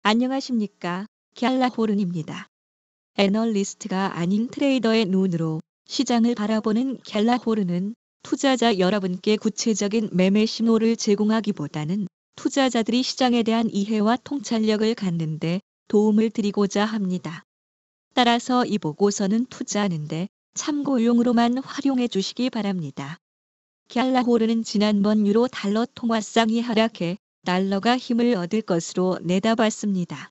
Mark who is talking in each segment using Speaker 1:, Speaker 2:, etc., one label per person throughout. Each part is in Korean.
Speaker 1: 안녕하십니까. 갤라호른입니다. 애널리스트가 아닌 트레이더의 눈으로 시장을 바라보는 갤라호른은 투자자 여러분께 구체적인 매매 신호를 제공하기보다는 투자자들이 시장에 대한 이해와 통찰력을 갖는 데 도움을 드리고자 합니다. 따라서 이 보고서는 투자하는데 참고용으로만 활용해 주시기 바랍니다. 갤라호른은 지난번 유로 달러 통화상이 하락해 달러가 힘을 얻을 것으로 내다봤습니다.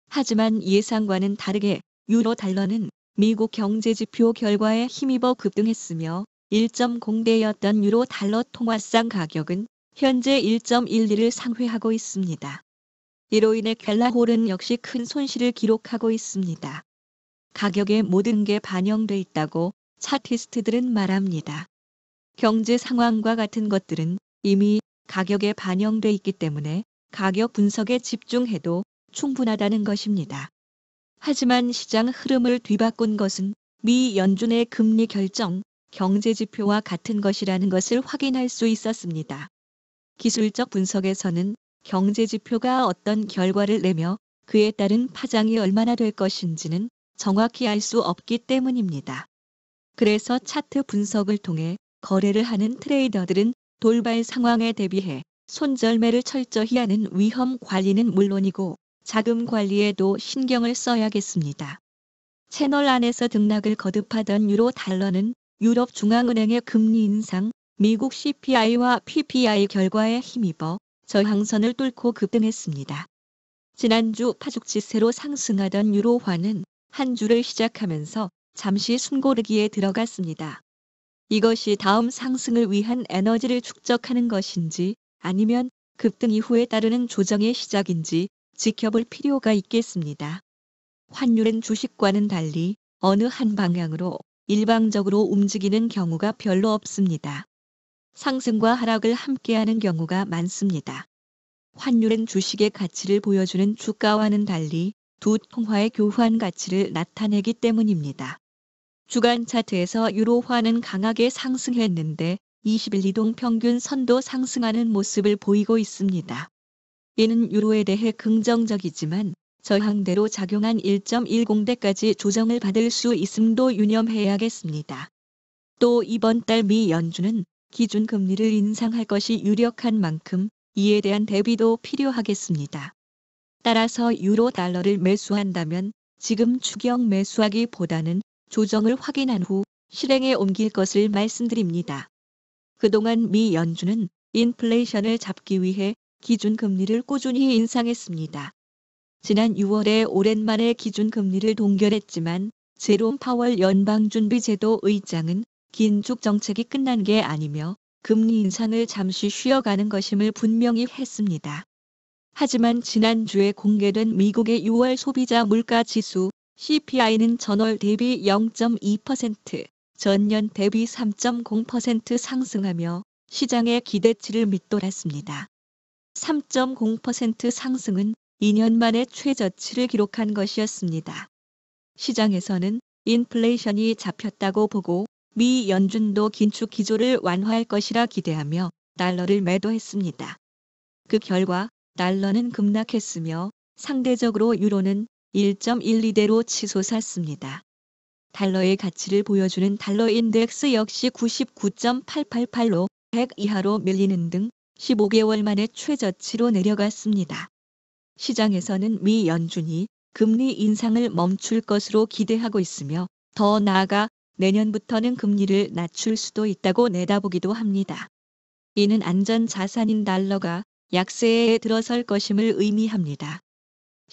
Speaker 1: 하지만 예상과는 다르게 유로 달러는 미국 경제지표 결과에 힘입어 급등했으며 1.0대였던 유로 달러 통화상 가격은 현재 1.12를 상회하고 있습니다. 이로 인해 갤라호른 역시 큰 손실을 기록하고 있습니다. 가격에 모든 게 반영돼 있다고 차티스트들은 말합니다. 경제 상황과 같은 것들은 이미 가격에 반영돼 있기 때문에 가격 분석에 집중해도 충분하다는 것입니다. 하지만 시장 흐름을 뒤바꾼 것은 미 연준의 금리 결정, 경제지표와 같은 것이라는 것을 확인할 수 있었습니다. 기술적 분석에서는 경제지표가 어떤 결과를 내며 그에 따른 파장이 얼마나 될 것인지는 정확히 알 수 없기 때문입니다. 그래서 차트 분석을 통해 거래를 하는 트레이더들은 돌발 상황에 대비해 손절매를 철저히 하는 위험 관리는 물론이고 자금 관리에도 신경을 써야겠습니다. 채널 안에서 등락을 거듭하던 유로 달러는 유럽 중앙은행의 금리 인상, 미국 CPI와 PPI 결과에 힘입어 저항선을 뚫고 급등했습니다. 지난주 파죽지세로 상승하던 유로화는 한 주를 시작하면서 잠시 숨고르기에 들어갔습니다. 이것이 다음 상승을 위한 에너지를 축적하는 것인지 아니면 급등 이후에 따르는 조정의 시작인지 지켜볼 필요가 있겠습니다. 환율은 주식과는 달리 어느 한 방향으로 일방적으로 움직이는 경우가 별로 없습니다. 상승과 하락을 함께하는 경우가 많습니다. 환율은 주식의 가치를 보여주는 주가와는 달리 두 통화의 교환 가치를 나타내기 때문입니다. 주간 차트에서 유로화는 강하게 상승했는데 20일 이동 평균 선도 상승하는 모습을 보이고 있습니다. 이는 유로에 대해 긍정적이지만 저항대로 작용한 1.10대까지 조정을 받을 수 있음도 유념해야겠습니다. 또 이번 달 미 연준은 기준금리를 인상할 것이 유력한 만큼 이에 대한 대비도 필요하겠습니다. 따라서 유로 달러를 매수한다면 지금 추경 매수하기보다는 조정을 확인한 후 실행에 옮길 것을 말씀드립니다. 그동안 미 연준은 인플레이션을 잡기 위해 기준금리를 꾸준히 인상했습니다. 지난 6월에 오랜만에 기준금리를 동결했지만 제롬 파월 연방준비제도 의장은 긴축 정책이 끝난 게 아니며 금리 인상을 잠시 쉬어가는 것임을 분명히 했습니다. 하지만 지난주에 공개된 미국의 6월 소비자 물가지수 CPI는 전월 대비 0.2%, 전년 대비 3.0% 상승하며 시장의 기대치를 밑돌았습니다. 3.0% 상승은 2년 만에 최저치를 기록한 것이었습니다. 시장에서는 인플레이션이 잡혔다고 보고 미 연준도 긴축 기조를 완화할 것이라 기대하며 달러를 매도했습니다. 그 결과 달러는 급락했으며 상대적으로 유로는 1.12대로 치솟았습니다. 달러의 가치를 보여주는 달러 인덱스 역시 99.888로 100 이하로 밀리는 등 15개월 만에 최저치로 내려갔습니다. 시장에서는 미 연준이 금리 인상을 멈출 것으로 기대하고 있으며 더 나아가 내년부터는 금리를 낮출 수도 있다고 내다보기도 합니다. 이는 안전 자산인 달러가 약세에 들어설 것임을 의미합니다.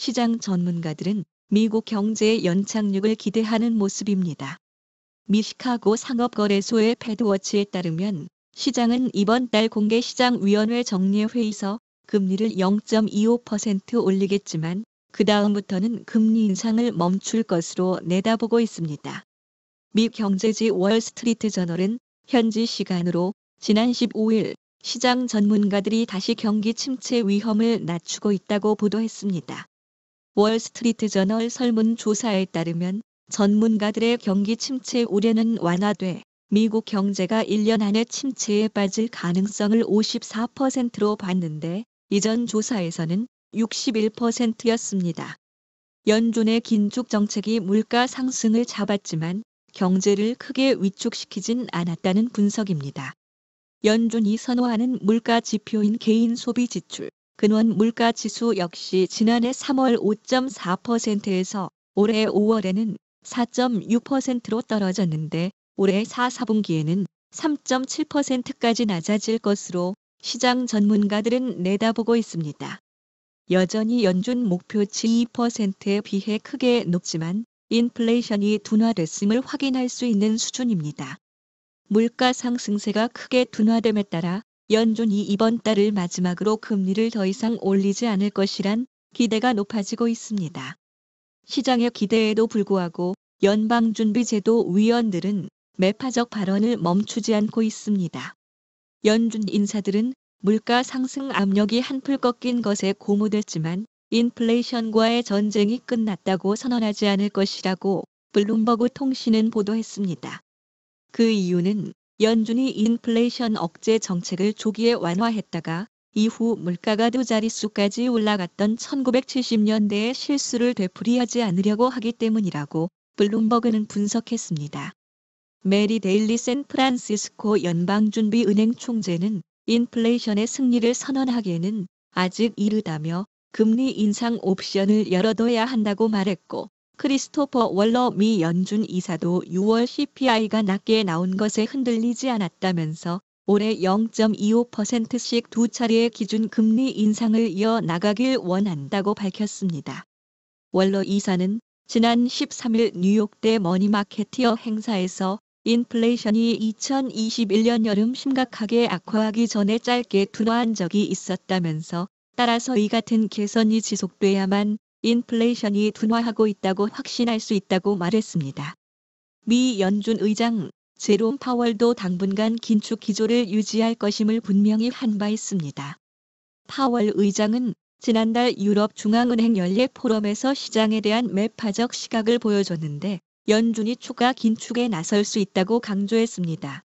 Speaker 1: 시장 전문가들은 미국 경제의 연착륙을 기대하는 모습입니다. 미 시카고 상업거래소의 패드워치에 따르면 시장은 이번 달 공개시장위원회 정례회의에서 금리를 0.25% 올리겠지만 그 다음부터는 금리 인상을 멈출 것으로 내다보고 있습니다. 미 경제지 월스트리트 저널은 현지 시간으로 지난 15일 시장 전문가들이 다시 경기 침체 위험을 낮추고 있다고 보도했습니다. 월스트리트 저널 설문조사에 따르면 전문가들의 경기 침체 우려는 완화돼 미국 경제가 1년 안에 침체에 빠질 가능성을 54%로 봤는데 이전 조사에서는 61%였습니다. 연준의 긴축 정책이 물가 상승을 잡았지만 경제를 크게 위축시키진 않았다는 분석입니다. 연준이 선호하는 물가 지표인 개인 소비 지출, 근원 물가 지수 역시 지난해 3월 5.4%에서 올해 5월에는 4.6%로 떨어졌는데 올해 4, 4분기에는 3.7%까지 낮아질 것으로 시장 전문가들은 내다보고 있습니다. 여전히 연준 목표치 2%에 비해 크게 높지만 인플레이션이 둔화됐음을 확인할 수 있는 수준입니다. 물가 상승세가 크게 둔화됨에 따라 연준이 이번 달을 마지막으로 금리를 더 이상 올리지 않을 것이란 기대가 높아지고 있습니다. 시장의 기대에도 불구하고 연방준비제도 위원들은 매파적 발언을 멈추지 않고 있습니다. 연준 인사들은 물가 상승 압력이 한풀 꺾인 것에 고무됐지만 인플레이션과의 전쟁이 끝났다고 선언하지 않을 것이라고 블룸버그 통신은 보도했습니다. 그 이유는 연준이 인플레이션 억제 정책을 조기에 완화했다가 이후 물가가 두 자릿수까지 올라갔던 1970년대의 실수를 되풀이하지 않으려고 하기 때문이라고 블룸버그는 분석했습니다. 메리 데일리 샌프란시스코 연방준비은행 총재는 인플레이션의 승리를 선언하기에는 아직 이르다며 금리 인상 옵션을 열어둬야 한다고 말했고, 크리스토퍼 월러 미 연준 이사도 6월 CPI가 낮게 나온 것에 흔들리지 않았다면서 올해 0.25%씩 두 차례의 기준 금리 인상을 이어나가길 원한다고 밝혔습니다. 월러 이사는 지난 13일 뉴욕대 머니마케티어 행사에서 인플레이션이 2021년 여름 심각하게 악화하기 전에 짧게 둔화한 적이 있었다면서 따라서 이 같은 개선이 지속돼야만 인플레이션이 둔화하고 있다고 확신할 수 있다고 말했습니다. 미 연준 의장 제롬 파월도 당분간 긴축 기조를 유지할 것임을 분명히 한 바 있습니다. 파월 의장은 지난달 유럽 중앙은행 연례 포럼에서 시장에 대한 매파적 시각을 보여줬는데 연준이 추가 긴축에 나설 수 있다고 강조했습니다.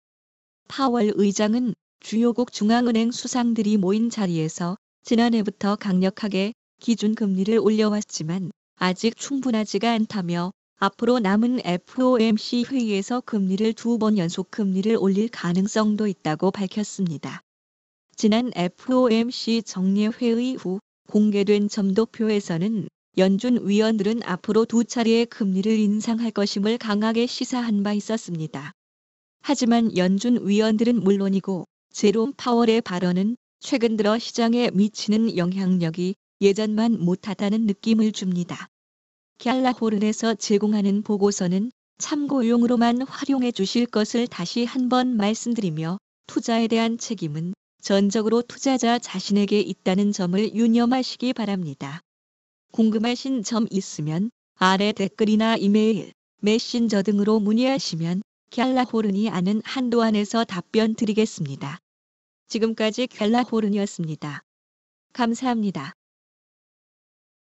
Speaker 1: 파월 의장은 주요국 중앙은행 수상들이 모인 자리에서 지난해부터 강력하게 기준금리를 올려왔지만 아직 충분하지가 않다며 앞으로 남은 FOMC 회의에서 금리를 2번 연속 금리를 올릴 가능성도 있다고 밝혔습니다. 지난 FOMC 정례회의 후 공개된 점도표에서는 연준 위원들은 앞으로 두 차례의 금리를 인상할 것임을 강하게 시사한 바 있었습니다. 하지만 연준 위원들은 물론이고 제롬 파월의 발언은 최근 들어 시장에 미치는 영향력이 예전만 못하다는 느낌을 줍니다. 갤라호른에서 제공하는 보고서는 참고용으로만 활용해 주실 것을 다시 한번 말씀드리며 투자에 대한 책임은 전적으로 투자자 자신에게 있다는 점을 유념하시기 바랍니다. 궁금하신 점 있으면 아래 댓글이나 이메일, 메신저 등으로 문의하시면 갤라호른이 아는 한도 안에서 답변 드리겠습니다. 지금까지 갤라호른이었습니다. 감사합니다.